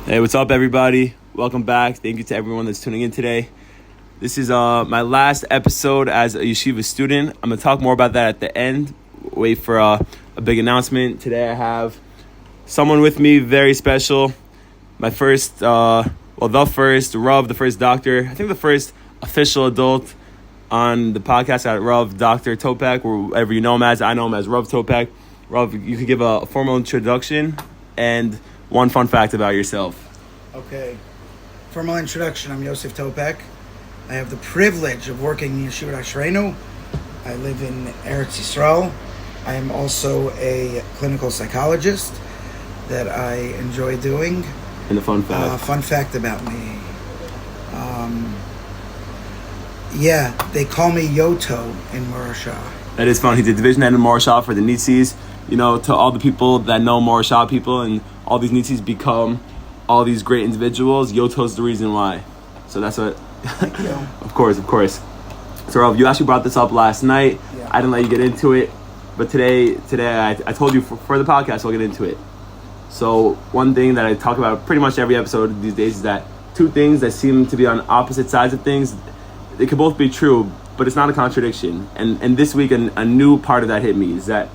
Hey, what's up, everybody? Welcome back. Thank you to everyone that's tuning in today. This is my last episode as a yeshiva student. I'm going to talk more about that at the end. Wait for a big announcement. Today I have someone with me very special. My first, the first doctor. I think the first official adult on the podcast at Rav Dr. Topek, or whatever you know him as. I know him as Rav Topek. Rav, you could give a formal introduction and one fun fact about yourself. Okay. Formal introduction. I'm Ysf Topek. I have the privilege of working in Yeshiva Ashreinu. I live in Eretz Yisrael. I am also a clinical psychologist that I enjoy doing. And the fun fact. Fun fact about me. They call me Yoto in Morashah. That is fun. He's a division head in Morashah for the Nitzis. You know, to all the people that know Morashah people, and all these Nitzis become all these great individuals, Yoto's the reason why. So that's what... Thank you. Of course. So, Rav, you actually brought this up last night. Yeah. I didn't let you get into it. But today I told you for the podcast, I'll get into it. So one thing that I talk about pretty much every episode these days is that two things that seem to be on opposite sides of things, they could both be true, but it's not a contradiction. And this week, a new part of that hit me is that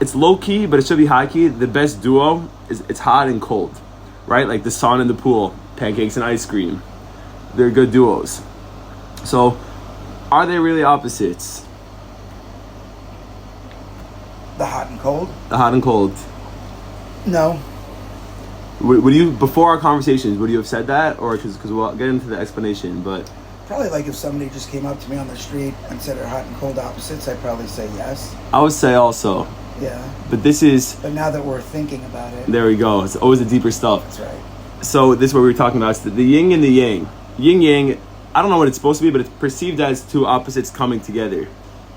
it's low-key, but it should be high-key. The best duo is it's hot and cold, right? Like the sun and the pool, pancakes and ice cream. They're good duos. So are they really opposites? The hot and cold? The hot and cold. No. Would you, before our conversations, would you have said that? Or because we'll get into the explanation, but... Probably like if somebody just came up to me on the street and said they're hot and cold opposites, I'd probably say yes. I would say also. Yeah. But this is... But now that we're thinking about it... There we go. It's always the deeper stuff. That's right. So this is what we were talking about. It's the yin and the yang. Yin-yang, I don't know what it's supposed to be, but it's perceived as two opposites coming together.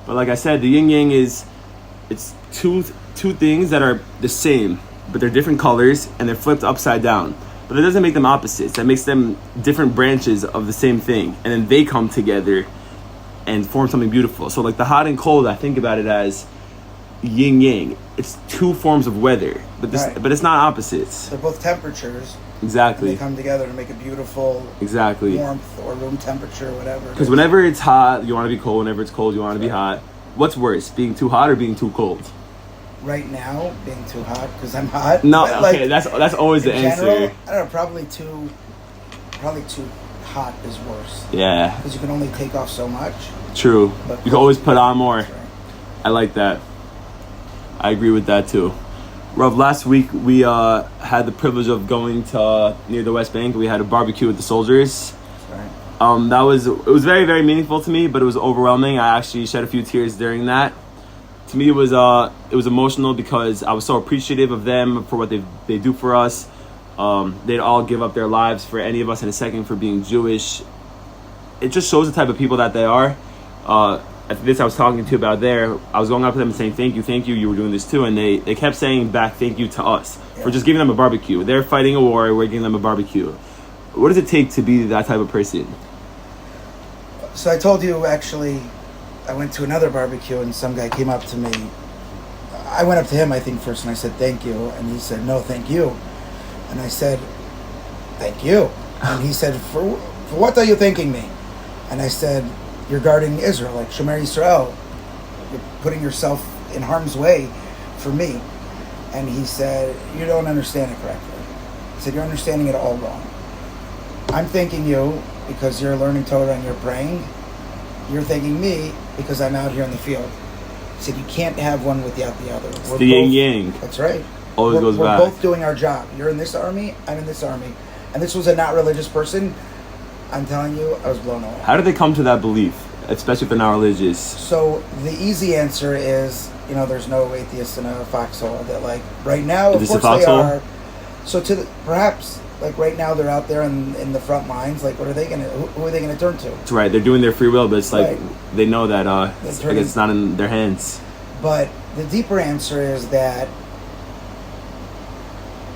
But like I said, the yin-yang is... It's two things that are the same, but they're different colors, and they're flipped upside down. But it doesn't make them opposites. That makes them different branches of the same thing. And then they come together and form something beautiful. So like the hot and cold, I think about it as yin-yang. It's two forms of weather, but but it's not opposites. They're both temperatures. Exactly. And they come together to make a beautiful warmth or room temperature, whatever. Because whenever it's hot, you want to be cold. Whenever it's cold, you want to be hot. What's worse, being too hot or being too cold? Right now, being too hot because I'm hot. No, okay, that's always the answer. I don't know, probably too hot is worse. Yeah. Because you can only take off so much. True. But you can always put on more. Right. I like that. I agree with that too. Rav, last week we had the privilege of going to near the West Bank. We had a barbecue with the soldiers. Right. It was very, very meaningful to me, but it was overwhelming. I actually shed a few tears during that. To me, it was emotional because I was so appreciative of them for what they do for us. They'd all give up their lives for any of us in a second for being Jewish. It just shows the type of people that they are. This I was talking to about there. I was going up to them and saying, thank you, you were doing this too. And they kept saying back thank you to us for just giving them a barbecue. They're fighting a war, we're giving them a barbecue. What does it take to be that type of person? So I told you, actually, I went to another barbecue and some guy came up to me. I went up to him, I think, first, and I said, thank you. And he said, no, thank you. And I said, thank you. And he said, for what are you thanking me? And I said, you're guarding Israel, like Shomer Yisrael. You're putting yourself in harm's way for me. And he said, you don't understand it correctly. He said, you're understanding it all wrong. I'm thanking you because you're learning Torah and you're praying. You're thanking me because I'm out here in the field. He said, you can't have one without the other. It's the yin-yang. That's right. Always goes back. We're both doing our job. You're in this army, I'm in this army. And this was a not religious person. I'm telling you, I was blown away. How did they come to that belief, especially if they're not religious? So the easy answer is, there's no atheist in a foxhole. That like right now, of course they are. So perhaps like right now they're out there in the front lines. Like, what are they who are they gonna turn to? That's right. They're doing their free will, but it's like they know that it's not in their hands. But the deeper answer is that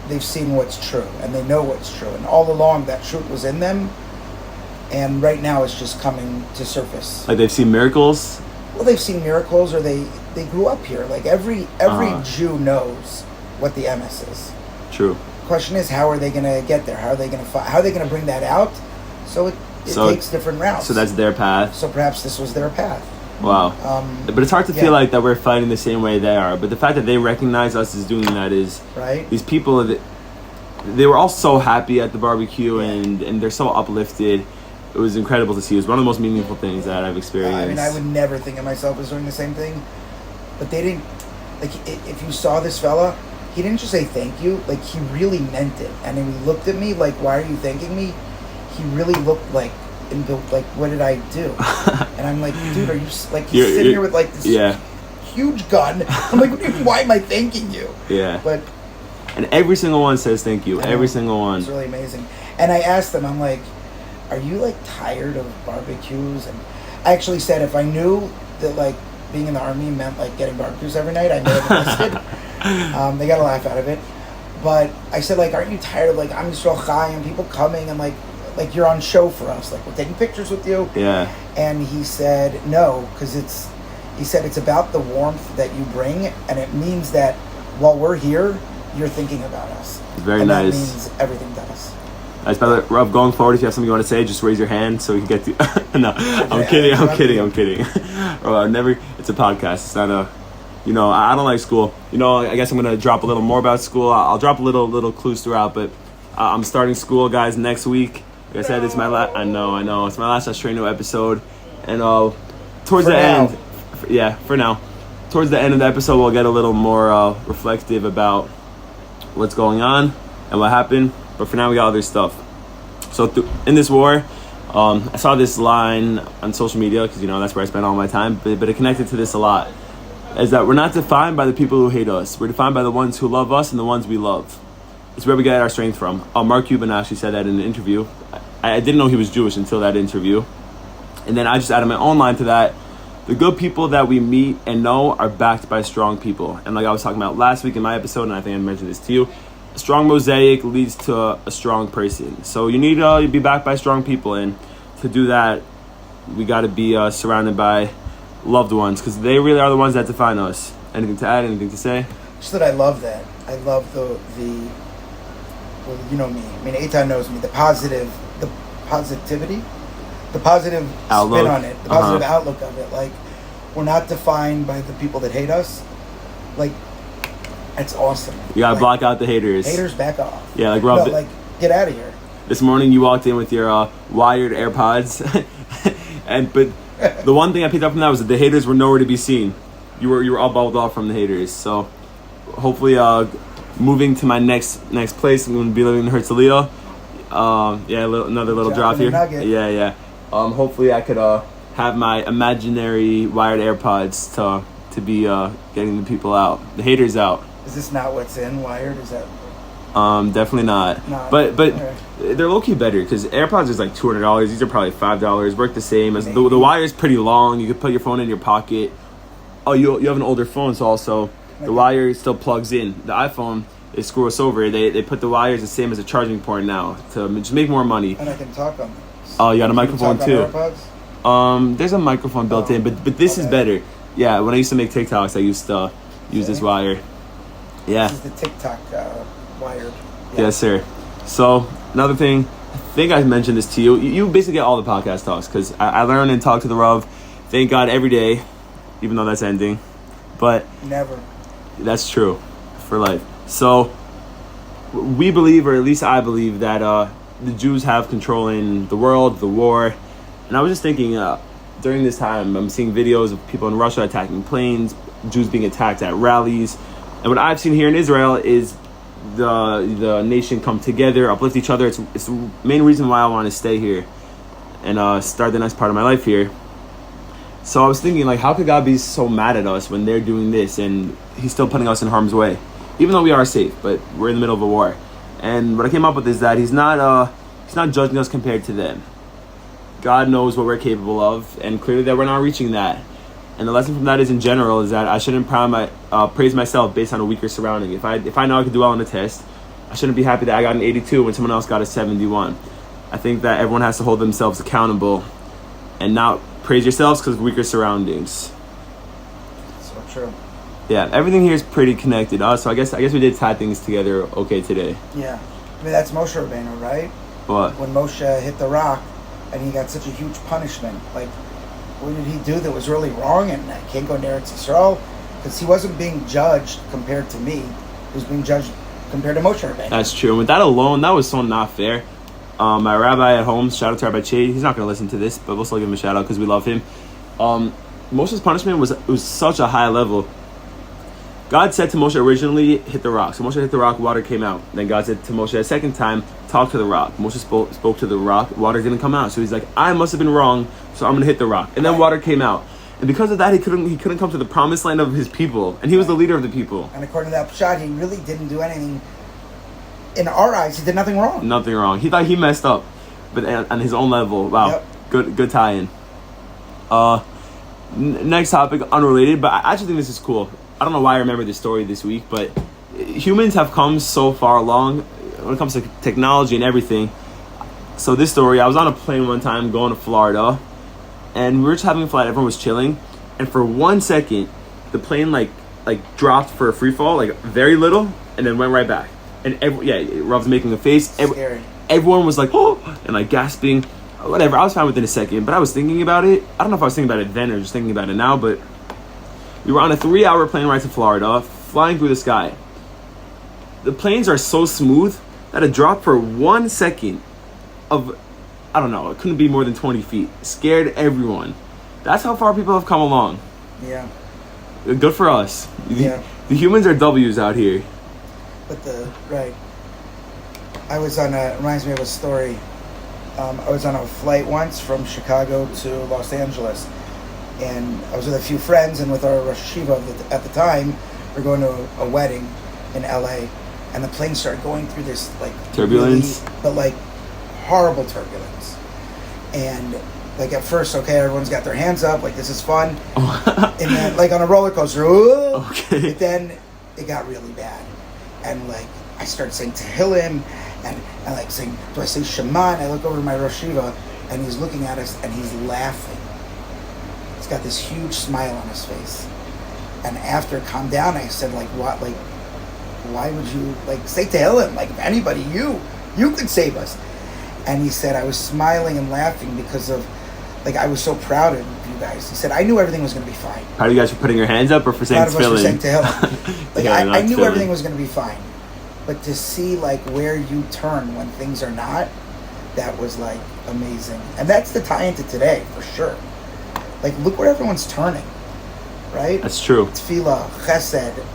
they've seen what's true and they know what's true, and all along that truth was in them. And right now it's just coming to surface. Like they've seen miracles? Well, they've seen miracles, or they grew up here. Like every Jew knows what the MS is. True. question is, how are they going to get there? How are they going to bring that out? So it takes different routes. So that's their path. So perhaps this was their path. Wow. But it's hard to feel like that we're fighting the same way they are. But the fact that they recognize us as doing that is right. These people, they were all so happy at the barbecue, and they're so uplifted. It was incredible to see. It was one of the most meaningful things that I've experienced. I mean, I would never think of myself as doing the same thing. But they didn't, like, if you saw this fella, he didn't just say thank you. Like, he really meant it. And then he looked at me like, why are you thanking me? He really looked like, what did I do? And I'm like, dude, are you, like, he's sitting here with, like, this huge gun. I'm like, why am I thanking you? Yeah. But... And every single one says thank you. Every single one. It's really amazing. And I asked them, I'm like, are you, like, tired of barbecues? And I actually said, if I knew that, like, being in the Army meant, like, getting barbecues every night, I may have enlisted. They got a laugh out of it. But I said, like, aren't you tired of, like, I'm so high and people coming and, like, you're on show for us. Like, we're taking pictures with you. Yeah. And he said, no, because he said, it's about the warmth that you bring, and it means that while we're here, you're thinking about us. Very and nice. That means everything to us. Nice, brother. Rob, going forward, if you have something you want to say, just raise your hand so we can get to... No, I'm kidding. Never... It's a podcast. It's not a... You know, I don't like school. You know, I guess I'm going to drop a little more about school. I'll drop little clues throughout, but I'm starting school, guys, next week. Like I said, it's my last... I know. It's my last Australian episode. And towards the end... For now. Towards the end of the episode, we'll get a little more reflective about what's going on and what happened. But for now, we got other stuff. So in this war, I saw this line on social media, because, you know, that's where I spend all my time. But it connected to this a lot. Is that we're not defined by the people who hate us. We're defined by the ones who love us and the ones we love. It's where we get our strength from. Mark Cuban actually said that in an interview. I didn't know he was Jewish until that interview. And then I just added my own line to that. The good people that we meet and know are backed by strong people. And like I was talking about last week in my episode, and I think I mentioned this to you, a strong mosaic leads to a strong person. So you need to be backed by strong people. And to do that, we got to be surrounded by loved ones, because they really are the ones that define us. Anything to add? Anything to say? Just that I love that. I love the well, you know me. I mean, Eitan knows me. The positivity, the positive outlook. Spin on it, the positive outlook of it. Like, we're not defined by the people that hate us. Like, it's awesome. You gotta block out the haters. Haters, back off. Yeah, like Rob. No, like, get out of here. This morning you walked in with your wired AirPods, but the one thing I picked up from that was that the haters were nowhere to be seen. You were all bubbled off from the haters. So hopefully, moving to my next place, I'm gonna be living in Herzliya. Another little drop here. Yeah. Hopefully I could have my imaginary wired AirPods to be getting the people out, the haters out. Is this not what's in wired? Is that? Definitely not. But okay. They're low key better, because AirPods is like $200. These are probably $5. Work the same as the wire is pretty long. You could put your phone in your pocket. Oh, you have an older phone, so also the wire still plugs in. The iPhone, they screw us over. They put the wires the same as a charging port now to just make more money. And I can talk on this. Oh, you got a microphone too. AirPods? There's a microphone built in, but this is better. Yeah, when I used to make TikToks, I used to use this wire. Yeah. This is the TikTok wired. Yeah. Yes, sir. So another thing, I think I mentioned this to you. You basically get all the podcast talks, because I learn and talk to the Rav, thank God, every day, even though that's ending. But never. That's true for life. So we believe, or at least I believe, that the Jews have control in the world, the war. And I was just thinking, during this time, I'm seeing videos of people in Russia attacking planes, Jews being attacked at rallies. And what I've seen here in Israel is the nation come together, uplift each other. It's the main reason why I want to stay here and start the next part of my life here. So I was thinking, like, how could God be so mad at us when they're doing this and he's still putting us in harm's way? Even though we are safe, but we're in the middle of a war. And what I came up with is that he's not judging us compared to them. God knows what we're capable of, and clearly that we're not reaching that. And the lesson from that is, in general, is that I shouldn't praise myself based on a weaker surrounding. If I know I could do well on a test, I shouldn't be happy that I got an 82 when someone else got a 71. I think that everyone has to hold themselves accountable and not praise yourselves because of weaker surroundings. So true. Yeah, everything here is pretty connected. So I guess we did tie things together okay today. Yeah. I mean, that's Moshe Rabbeinu, right? What? When Moshe hit the rock and he got such a huge punishment, like, what did he do that was really wrong and I can't go near Eretz Yisrael? Because he wasn't being judged compared to me. He was being judged compared to Moshe Rabbeinu. That's true. And with that alone, that was so not fair. My rabbi at home, shout out to Rabbi Chade. He's not going to listen to this, but we'll still give him a shout out because we love him. Moshe's punishment was such a high level. God said to Moshe originally, hit the rock. So Moshe hit the rock, water came out. Then God said to Moshe a second time, talk to the rock. Moshe spoke to the rock, water didn't come out. So he's like, I must have been wrong, so I'm going to hit the rock. And then water came out. And because of that, he couldn't come to the promised land of his people. And he was the leader of the people. And according to that Pshat, he really didn't do anything. In our eyes, he did nothing wrong. Nothing wrong. He thought he messed up. But on his own level, wow. Yep. Good tie-in. Next topic, unrelated, but I actually think this is cool. I don't know why I remember this story this week, but humans have come so far along when it comes to technology and everything. So this story, I was on a plane one time going to Florida, and we were just having a flight. Everyone was chilling, and for 1 second, the plane like dropped for a free fall, like very little, and then went right back. And Rob's making a face. Scary. Everyone was like, oh, and like gasping. Whatever, I was fine within a second, but I was thinking about it. I don't know if I was thinking about it then or just thinking about it now, but we were on a 3-hour plane ride to Florida, flying through the sky. The planes are so smooth that a drop for 1 second of, I don't know, it couldn't be more than 20 feet. Scared everyone. That's how far people have come along. Yeah. Good for us. Yeah. The humans are W's out here. But right. I was on it reminds me of a story. I was on a flight once from Chicago to Los Angeles. And I was with a few friends and with our Rosh Yeshiva at the time. We're going to a wedding in LA. And the plane started going through this like turbulence, really, but like horrible turbulence. And like at first, okay, everyone's got their hands up, like this is fun. And then like on a roller coaster, okay. But then it got really bad. And like I started saying Tehillim and like saying, do I say Shema? And I look over to my Rosh Yeshiva and he's looking at us and he's laughing. He's got this huge smile on his face. And after it calmed down, I said, like, what, like, why would you, like, say Tehillim? Like, if anybody, you could save us. And he said, I was smiling and laughing because of, like, I was so proud of you guys. He said, I knew everything was going to be fine. How do you guys for putting your hands up or for saying Proud of us for saying Tehillim. Like, Yeah, I knew Tehillim. everything was going to be fine. But to see, like, where you turn when things are not, that was, like, amazing. And that's the tie into today, for sure. Like, look where everyone's turning, right? That's true. Tefillah, chesed,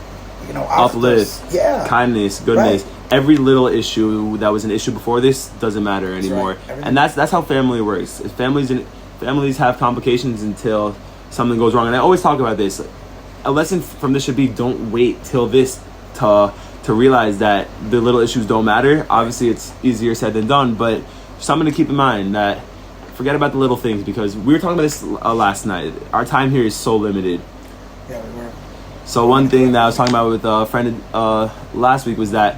Uplift, kindness, goodness. Right. Every little issue that was an issue before this doesn't matter anymore. Right. And that's how family works. Families have complications until something goes wrong. And I always talk about this. A lesson from this should be don't wait till this to realize that the little issues don't matter. Obviously, it's easier said than done, but something to keep in mind that forget about the little things because we were talking about this last night. Our time here is so limited. Yeah, we were. So one thing that I was talking about with a friend last week was that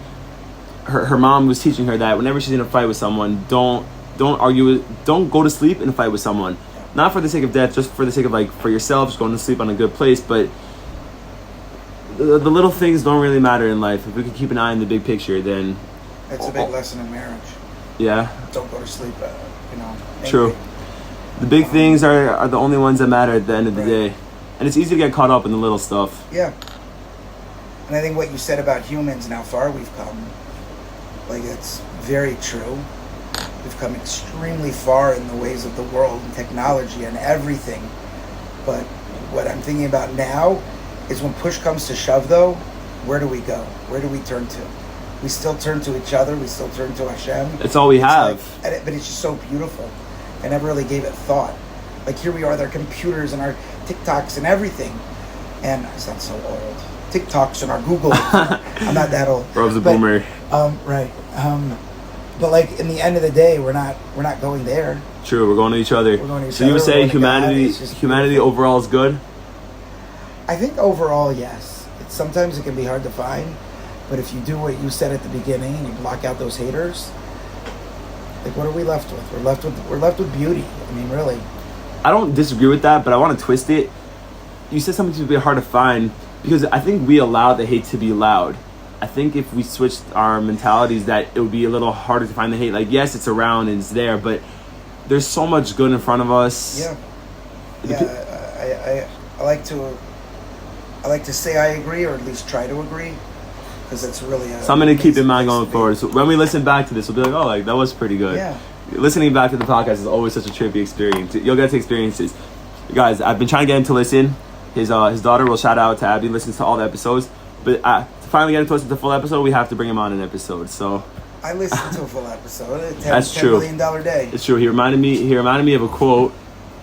her mom was teaching her that whenever she's in a fight with someone, don't argue don't go to sleep in a fight with someone. Not for the sake of death, just for the sake of like for yourself, just going to sleep on a good place. But the little things don't really matter in life. If we can keep an eye on the big picture, then It's a big lesson in marriage. Yeah. Don't go to sleep, True. The big things are the only ones that matter at the end of the day. And it's easy to get caught up in the little stuff. Yeah. And I think what you said about humans and how far we've come, like, it's very true. We've come extremely far in the ways of the world and technology and everything. But what I'm thinking about now is when push comes to shove, though, where do we go? Where do we turn to? We still turn to each other. We still turn to Hashem. It's all we have. Like, but it's just so beautiful. I never really gave it thought. Like, here we are, our computers and our TikToks and everything. And I sound so old. TikToks and our Google. I'm not that old. Rob's a boomer. Right. But like in the end of the day, we're not going there. True, we're going to each other. We're going to each so other. You would say humanity God, overall is good? I think overall, yes. Sometimes it can be hard to find, but if you do what you said at the beginning and you block out those haters, like what are we left with? We're left with beauty. I mean, really. I don't disagree with that, but I want to twist it. You said something to be hard to find. because I think we allow the hate to be loud. I think if we switched our mentalities, that it would be a little harder to find the hate. Like, yes, it's around and it's there, but there's so much good in front of us. I like to say I agree, or at least try to agree, because it's really something to keep in mind going forward. So when we listen back to this, we'll be like, oh, like that was pretty good. Yeah. Listening back to the podcast is always such a trippy experience. You'll get to experience this. Guys, I've been trying to get him to listen. His daughter, will shout out to Abby, listens to all the episodes. But to finally get him to listen to the full episode, we have to bring him on an episode. So I listened to a full episode. That's true. $10 million day. It's true. He reminded me of a quote.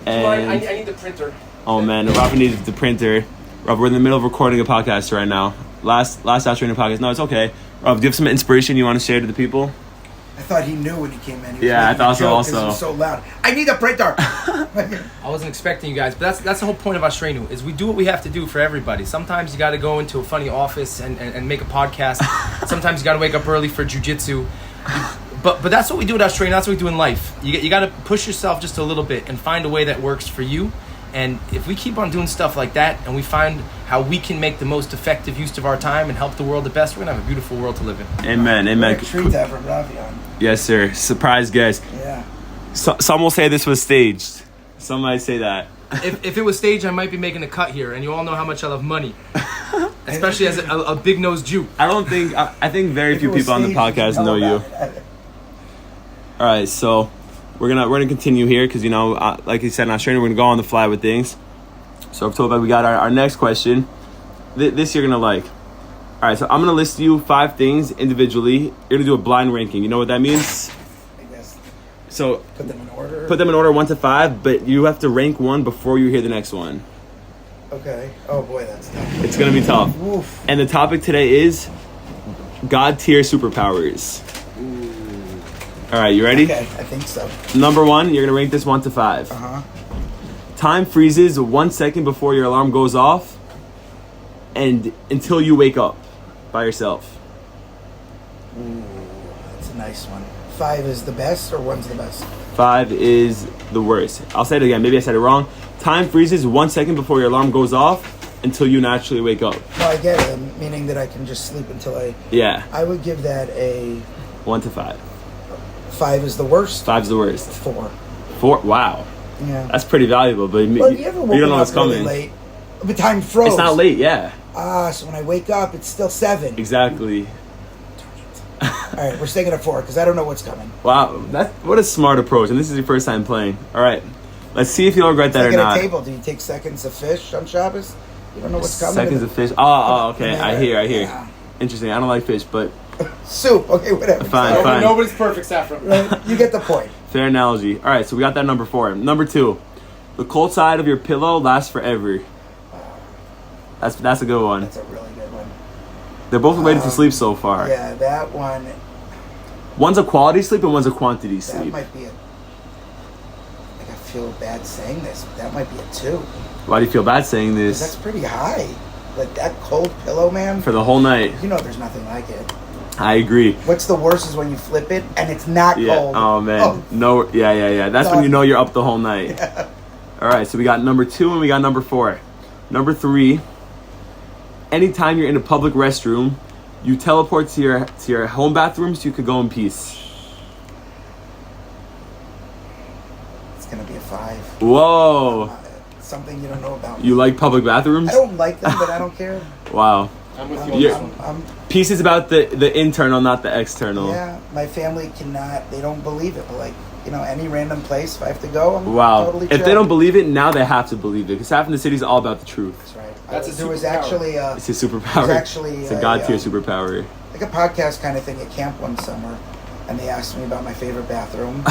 And I need the printer. Oh man, Robert needs the printer. Rob, we're in the middle of recording a podcast right now. Last outro in the podcast. No, it's okay. Rob, do you have some inspiration you want to share to the people? I thought he knew when he came in. Yeah, I thought so also. He was so loud. I need a printer. I wasn't expecting you guys, but that's the whole point of Ashrenu, is we do what we have to do for everybody. Sometimes you got to go into a funny office and make a podcast. Sometimes you got to wake up early for jujitsu. But that's what we do at Ashrenu. That's what we do in life. You got to push yourself just a little bit and find a way that works for you. And if we keep on doing stuff like that and we find how we can make the most effective use of our time and help the world the best, we're going to have a beautiful world to live in. Amen. Amen. Treat that from Ravion. Yes, sir. Surprise guest. Yeah. Some will say this was staged. Some might say that. If it was staged, I might be making a cut here. And you all know how much I love money. Especially as a big-nosed Jew. I think very few people on the podcast know you. All right, so we're gonna continue here because like you said in Australia, we're gonna go on the fly with things. So Ysf Topek, we got our next question. This you're gonna like. All right, so I'm gonna list you 5 things individually. You're gonna do a blind ranking. You know what that means? I guess. So put them in order. Put them in order 1 to 5, but you have to rank one before you hear the next one. Okay. Oh boy, that's tough. It's gonna be tough. Oof. And the topic today is God tier superpowers. All right, you ready? Okay, I think so. Number 1, you're gonna rank this 1 to 5. Time freezes 1 second before your alarm goes off, and until you wake up by yourself. Ooh, that's a nice one. 5 is the best, or 1's the best? 5 is the worst. I'll say it again. Maybe I said it wrong. Time freezes 1 second before your alarm goes off until you naturally wake up. No, I get it. Meaning that I can just sleep until I... Yeah. I would give that a... 1 to 5. 5 is the worst? 5 is the worst. 4. 4? Wow. Yeah. That's pretty valuable, but Well, you ever you woken don't know up what's coming. really late? But time froze. It's not late, yeah. So when I wake up, it's still 7. Exactly. All right, we're sticking at 4 because I don't know what's coming. Wow, what a smart approach, and this is your first time playing. All right, let's see if you'll regret that or Like not. at a table, do you take seconds of fish on Shabbos? You don't know what's coming. Seconds of fish. Oh, okay. Yeah. I hear. Yeah. Interesting. I don't like fish, but Soup. Okay, whatever. Fine. Nobody's perfect, Saffron. Right? You get the point. fair analogy. All right, so we got that number 4. Number 2, the cold side of your pillow lasts forever. That's a good one. That's a really good one. They're both related to sleep so far. Yeah, that one. One's a quality sleep and one's a quantity That sleep. might be a. Like, I feel bad saying this, but that might be a 2. Why do you feel bad saying 'Cause this? that's pretty high. Like that cold pillow, man. For the whole night. You know, there's nothing like it. I agree. What's the worst is when you flip it and it's not Yeah. cold. Oh man. No. Yeah. That's when you know you're up the whole night. Yeah. All right. So we got number 2 and we got number 4. Number 3. Anytime you're in a public restroom, you teleport to your home bathroom so you could go in peace. It's gonna be a 5. Whoa. Something you don't know about. You like public bathrooms? I don't like them, but I don't care. Wow. I'm with You're- you. Peace is about the internal, not the external. Yeah, my family cannot. They don't believe it. But like, any random place, if I have to go, I'm Wow. totally. If they don't believe it, now they have to believe it. Because half in the city is all about the truth. That's right. That's a there was superpower. actually It's a superpower. It's a god tier superpower. like a podcast kind of thing at camp one summer, and they asked me about my favorite bathroom,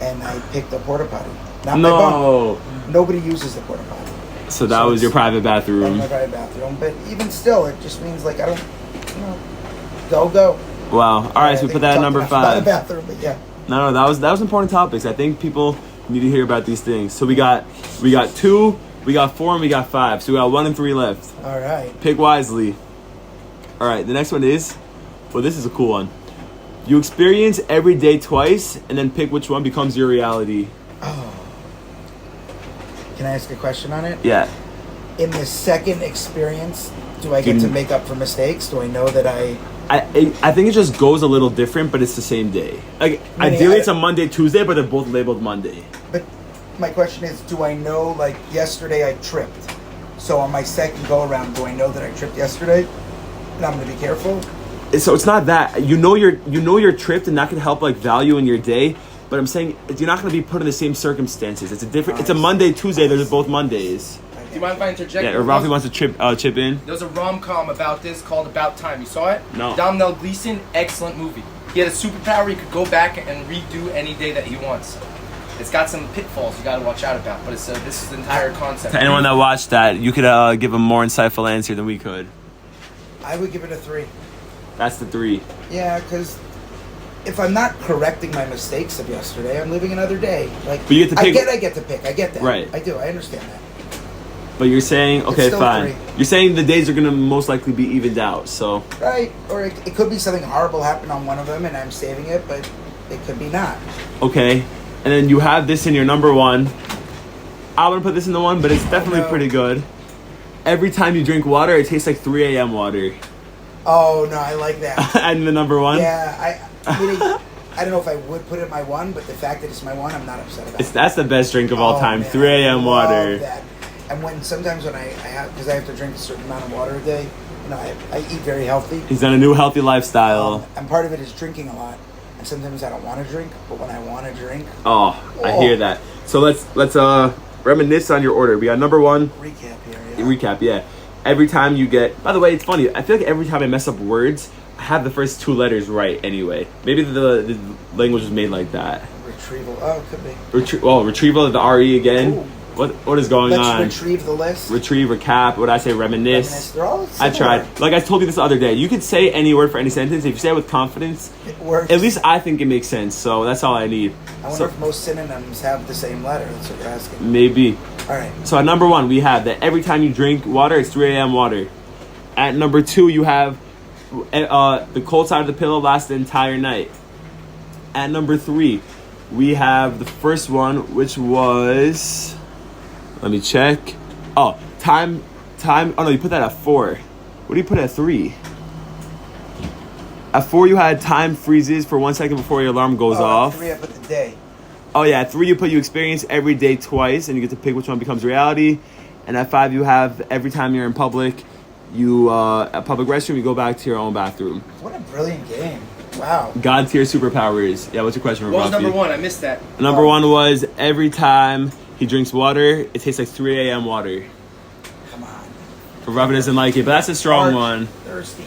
and I picked a porta potty. Not my bunk. No. Nobody uses the porta potty. So that was your private That's bathroom. my private bathroom. But even still, it just means like I don't, go. Wow. All right, so we put that at number 5. 5. Bathroom, but yeah. No, that was important topics. I think people need to hear about these things. So we got 2, we got 4, and we got 5. So we got 1 and 3 left. All right. Pick wisely. All right, the next one is, well, this is a cool one. You experience every day twice, and then pick which one becomes your reality. Can I ask a question on it? Yeah. in the second experience, do I get to make up for mistakes? Do I know that I think it just goes a little different, but it's the same day. Like ideally, it's a Monday, Tuesday, but they're both labeled Monday. But my question is, do I know, like, yesterday I tripped, so on my second go around, do I know that I tripped yesterday and I'm going to be careful? So it's not that you know you're tripped, and that can help like value in your day. But I'm saying you're not going to be put in the same circumstances. It's a different. It's a Monday, Tuesday. They're both Mondays. Do you mind if I interject? Yeah, or Ralphie wants to chip in. There was a rom-com about this called About Time. You saw it? No. Domhnall Gleeson, excellent movie. He had a superpower. He could go back and redo any day that he wants. It's got some pitfalls you got to watch out about, but it's this is the entire concept. To anyone that watched that, you could give a more insightful answer than we could. I would give it a 3. That's the 3. Yeah, because if I'm not correcting my mistakes of yesterday, I'm living another day. Like, but you get to pick. I get to pick. I get that. Right. I do. I understand that. But you're saying, okay, fine. 3. You're saying the days are going to most likely be evened out, so. Right. Or it could be something horrible happened on one of them and I'm saving it, but it could be not. Okay. And then you have this in your number 1. I wouldn't put this in the 1, but it's definitely pretty good. Every time you drink water, it tastes like 3 a.m. water. Oh, no, I like that. And the number 1? Yeah, I don't know if I would put it in my 1, but the fact that it's my 1, I'm not upset about it. That's the best drink of all time, man, 3 a.m. water. That. And sometimes when I have, because I have to drink a certain amount of water a day, you know, I eat very healthy. He's on a new healthy lifestyle. And part of it is drinking a lot. And sometimes I don't want to drink, but when I want to drink... Oh, I hear that. So let's reminisce on your order. We got number 1. Recap here, yeah. Recap, yeah. Every time you get... By the way, it's funny. I feel like every time I mess up words, I have the first 2 letters right anyway. Maybe the language was made like that. Retrieval. Oh, it could be. Retrieval of the RE again. Ooh. What is going on? Let's retrieve the list. Retrieve, recap. What did I say? Reminisce. They're all similar. I tried. Like I told you this the other day. You could say any word for any sentence. If you say it with confidence, It works. at least I think it makes sense. So that's all I need. I wonder if most synonyms have the same letter. That's what you're asking. Maybe. All right. So at number 1, we have that every time you drink water, it's 3 a.m. water. At number 2, you have the cold side of the pillow lasts the entire night. At number 3, we have the first one, which was... Let me check. Oh, time. Oh, no, you put that at 4. What do you put at 3? At 4, you had time freezes for 1 second before your alarm goes off. At 3, I put the day. Oh, yeah. At 3, you put you experience every day twice, and you get to pick which one becomes reality. And at 5, you have every time you're in public, at public restroom, you go back to your own bathroom. What a brilliant game. Wow. God tier superpowers. Yeah, what's your question, What was Ralphie? number 1? I missed that. Number 1 was every time he drinks water, it tastes like 3 a.m. water. Come on. Ralphie doesn't like it, but that's a strong one. Thirsty.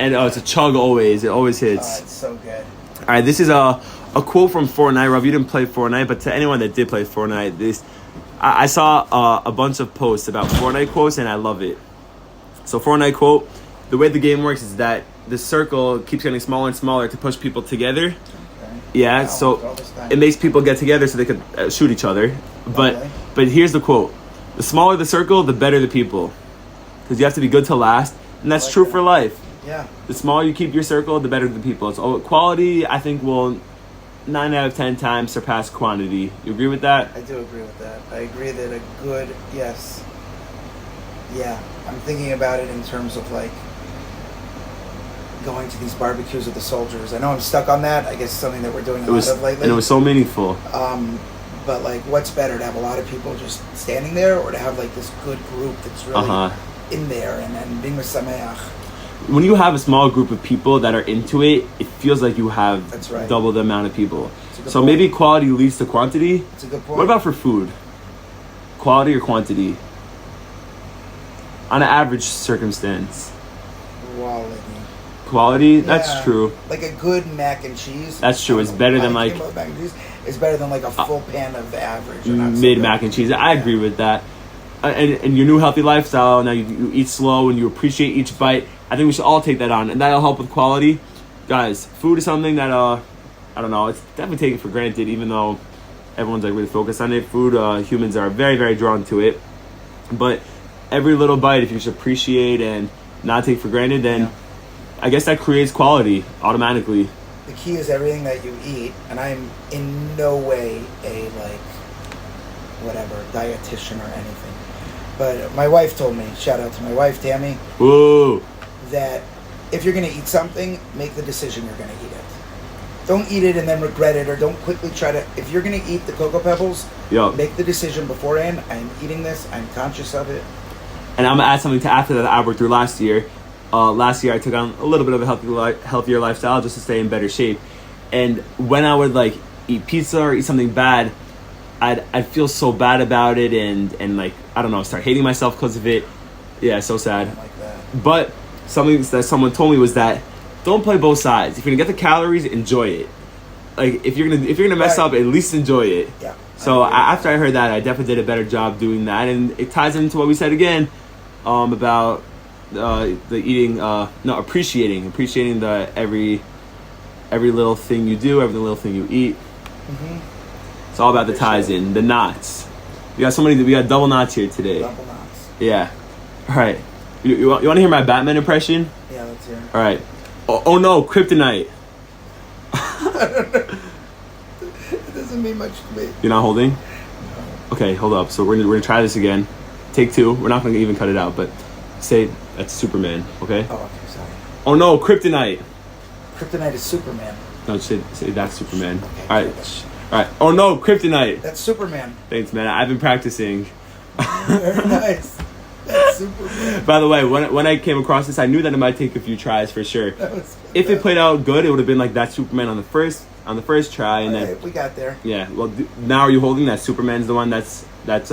And it's a chug always. It always hits. Oh, it's so good. All right, this is a quote from Fortnite. Rob, you didn't play Fortnite, but to anyone that did play Fortnite, I saw a bunch of posts about Fortnite quotes, and I love it. So Fortnite quote, the way the game works is that the circle keeps getting smaller and smaller to push people together. Okay. Yeah, Wow, so it makes people get together so they could shoot each other. But here's the quote. The smaller the circle, the better the people. Because you have to be good to last. And that's true for life. Yeah. The smaller you keep your circle, the better the people. So quality, I think, will 9 out of 10 times surpass quantity. You agree with that? I do agree with that. I agree that a good, yes. Yeah. I'm thinking about it in terms of, like, going to these barbecues with the soldiers. I know I'm stuck on that. I guess it's something that we're doing a lot of lately. And it was so meaningful. But, like, what's better, to have a lot of people just standing there, or to have, like, this good group that's really in there and being with Sameach? When you have a small group of people that are into it, it feels like you have double the amount of people. So point. Maybe quality leads to quantity. That's a good point. What about for food? Quality or quantity? On an average circumstance. Quality? Yeah. That's true. Like a good mac and cheese. That's true. It's better than like... Mac and cheese. It's better than like a full pan of the average. Mid mac and cheese. I agree with that. And your new healthy lifestyle, now you eat slow and you appreciate each bite. I think we should all take that on, and that'll help with quality. Guys, food is something that, I don't know, it's definitely taken for granted, even though everyone's like really focused on it. Food, humans are very, very drawn to it. But every little bite, if you just appreciate and not take for granted, then I guess that creates quality automatically. The key is everything that you eat, and I'm in no way a, like, whatever, dietitian or anything. But my wife told me, shout out to my wife, Tammy, Ooh. that if you're going to eat something, make the decision you're going to eat it. Don't eat it and then regret it, or don't quickly try to... If you're going to eat the Cocoa Pebbles, make the decision beforehand. I'm eating this. I'm conscious of it. And I'm going to add something to after that I worked through last year. Last year, I took on a little bit of a healthier lifestyle just to stay in better shape. And when I would, like, eat pizza or eat something bad, I'd feel so bad about it and like, I don't know, start hating myself because of it. Yeah, so sad. I don't like that. But something that someone told me was that don't play both sides. If you're gonna get the calories, enjoy it. Like if you're gonna mess up, at least enjoy it. Yeah. So after I heard that, I definitely did a better job doing that, and it ties into what we said again about the eating. Appreciating the every little thing you do, every little thing you eat. Mm-hmm. It's all about the ties in, the knots. We got double knots here today. Double knots. Yeah. All right. You want to hear my Batman impression? Yeah, let's hear it. All right. Oh no, kryptonite. It doesn't mean much to me. You're not holding? Okay, hold up. So we're gonna try this again. Take two. We're not gonna even cut it out, but say that's Superman, okay? Oh, okay, sorry. Oh no, kryptonite. Kryptonite is Superman. No, say that's Superman. Okay, All right. All right. Oh no, kryptonite. That's Superman. Thanks, man. I've been practicing. Very nice. That's Superman. By the way, when I came across this, I knew that it might take a few tries for sure. If it played out good, it would have been like that Superman on the first try, and then we got there. Yeah. Well, now are you holding that Superman's the one that's weak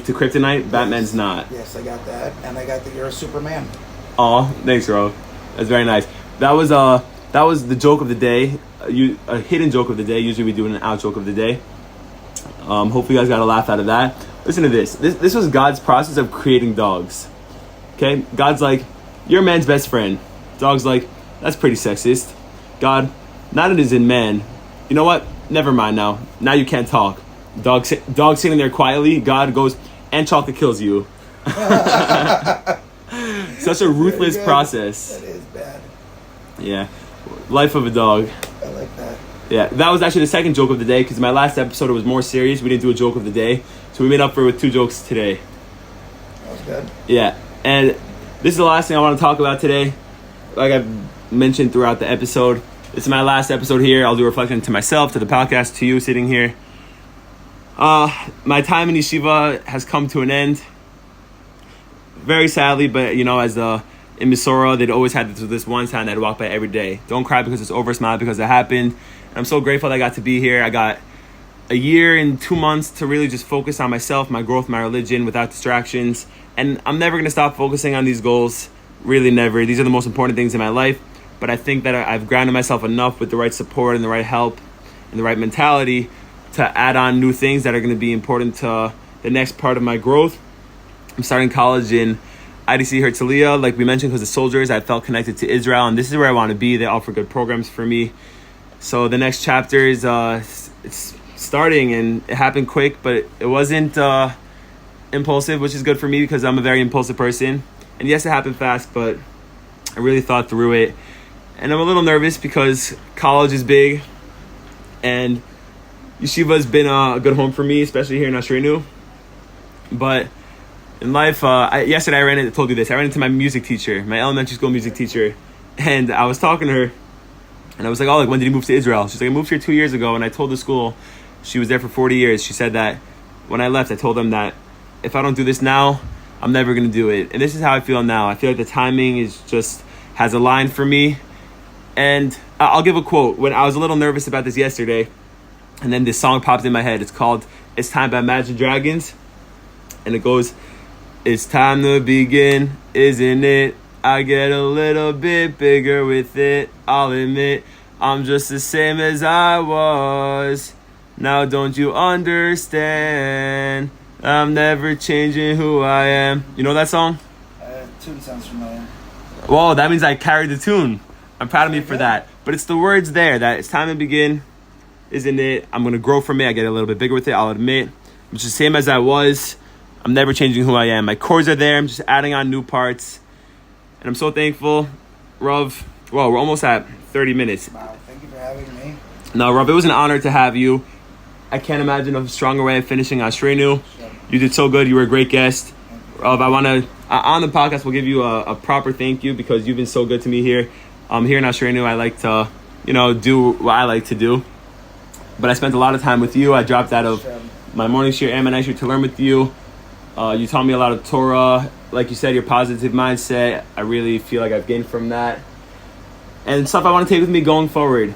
to kryptonite? Batman's not. Yes, I got that, and I got that you're a Superman. Aw, thanks, bro. That's very nice. That was the joke of the day. A hidden joke of the day. Usually we do an out joke of the day. Hopefully you guys got a laugh out of that. Listen to this. This was God's process of creating dogs. Okay? God's like, you're man's best friend. Dog's like, that's pretty sexist. God, not it is in man. You know what? Never mind now. Now you can't talk. Dog sitting there quietly. God goes, and chocolate kills you. Such a ruthless process. That is bad. Yeah. Life of a dog. I like that. Yeah, that was actually the second joke of the day because my last episode was more serious. We didn't do a joke of the day. So we made up for it with two jokes today. That was good. Yeah, and this is the last thing I want to talk about today. Like I've mentioned throughout the episode, this is my last episode here. I'll do a reflection to myself, to the podcast, to you sitting here. My time in yeshiva has come to an end. Very sadly, but you know, as in Misora, they'd always had this one sign that I'd walk by every day. Don't cry because it's over, smile because it happened. And I'm so grateful that I got to be here. I got a year and 2 months to really just focus on myself, my growth, my religion without distractions. And I'm never going to stop focusing on these goals. Really never. These are the most important things in my life. But I think that I've grounded myself enough with the right support and the right help and the right mentality to add on new things that are going to be important to the next part of my growth. I'm starting college in IDC Herzliya, like we mentioned, because the soldiers, I felt connected to Israel, and this is where I want to be. They offer good programs for me. So the next chapter is it's starting, and it happened quick, but it wasn't impulsive, which is good for me because I'm a very impulsive person. And yes, it happened fast, but I really thought through it. And I'm a little nervous because college is big, and yeshiva's been a good home for me, especially here in Ashrenu. But in life, yesterday I told you this, I ran into my music teacher, my elementary school music teacher, and I was talking to her, and I was like, oh, like, when did you move to Israel? She's like, I moved here 2 years ago, and I told the school, she was there for 40 years, she said that when I left, I told them that if I don't do this now, I'm never going to do it. And this is how I feel now. I feel like the timing has aligned for me. And I'll give a quote. When I was a little nervous about this yesterday, and then this song popped in my head. It's called It's Time by Imagine Dragons. And it goes, it's time to begin, isn't it? I get a little bit bigger with it. I'll admit, I'm just the same as I was. Now don't you understand? I'm never changing who I am. You know that song? Tune sounds familiar. Well, that means I carried the tune. I'm proud of me for that. But it's the words there that it's time to begin, isn't it? I'm going to grow from it. I get a little bit bigger with it, I'll admit. I'm just the same as I was. I'm never changing who I am. My chords are there. I'm just adding on new parts. And I'm so thankful. Rav, well, we're almost at 30 minutes. Wow, thank you for having me. No, Rav, it was an honor to have you. I can't imagine a stronger way of finishing Ashrenu. Sure. You did so good. You were a great guest. Rav, I want to, on the podcast, we'll give you a proper thank you because you've been so good to me here. Here in Australia, I like to, do what I like to do. But I spent a lot of time with you. I dropped out of my morning shir and my night shir to learn with you. You taught me a lot of Torah. Like you said, your positive mindset. I really feel like I've gained from that. And stuff I want to take with me going forward.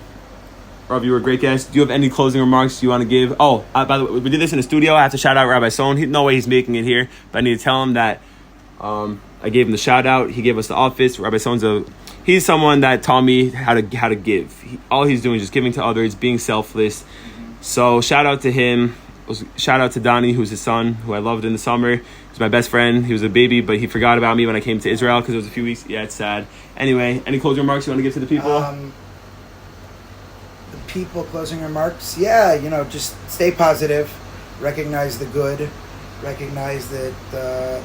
Rav, you were a great guest. Do you have any closing remarks you want to give? Oh, by the way, we did this in the studio. I have to shout out Rabbi Sohn. No way he's making it here, but I need to tell him that I gave him the shout out. He gave us the office. Rabbi Sohn's he's someone that taught me how to give. All he's doing is just giving to others, being selfless. So shout out to him. Shout out to Donnie, who's his son, who I loved in the summer. He's my best friend. He was a baby, but he forgot about me when I came to Israel because it was a few weeks. Yeah, it's sad. Anyway, any closing remarks you want to give to the people? People closing remarks, just stay positive, recognize the good, recognize that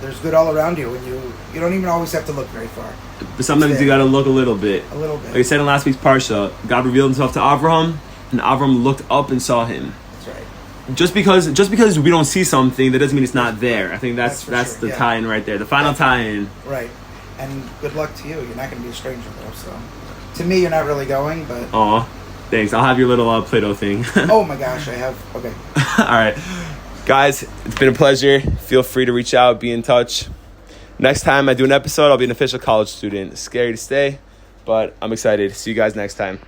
there's good all around you, and you don't even always have to look very far, but sometimes you got to look a little bit. Like I said in last week's parsha, God revealed himself to Avraham, and Avraham looked up and saw him. That's right. Just because we don't see something, that doesn't mean it's not there. I think that's the tie-in right there, the final tie-in. Right. And good luck to you. You're not going to be a stranger though, so to me you're not really going, but Aw. Thanks. I'll have your little Play-Doh thing. Oh my gosh, I have. Okay. All right. Guys, it's been a pleasure. Feel free to reach out, be in touch. Next time I do an episode, I'll be an official college student. It's scary to say, but I'm excited. See you guys next time.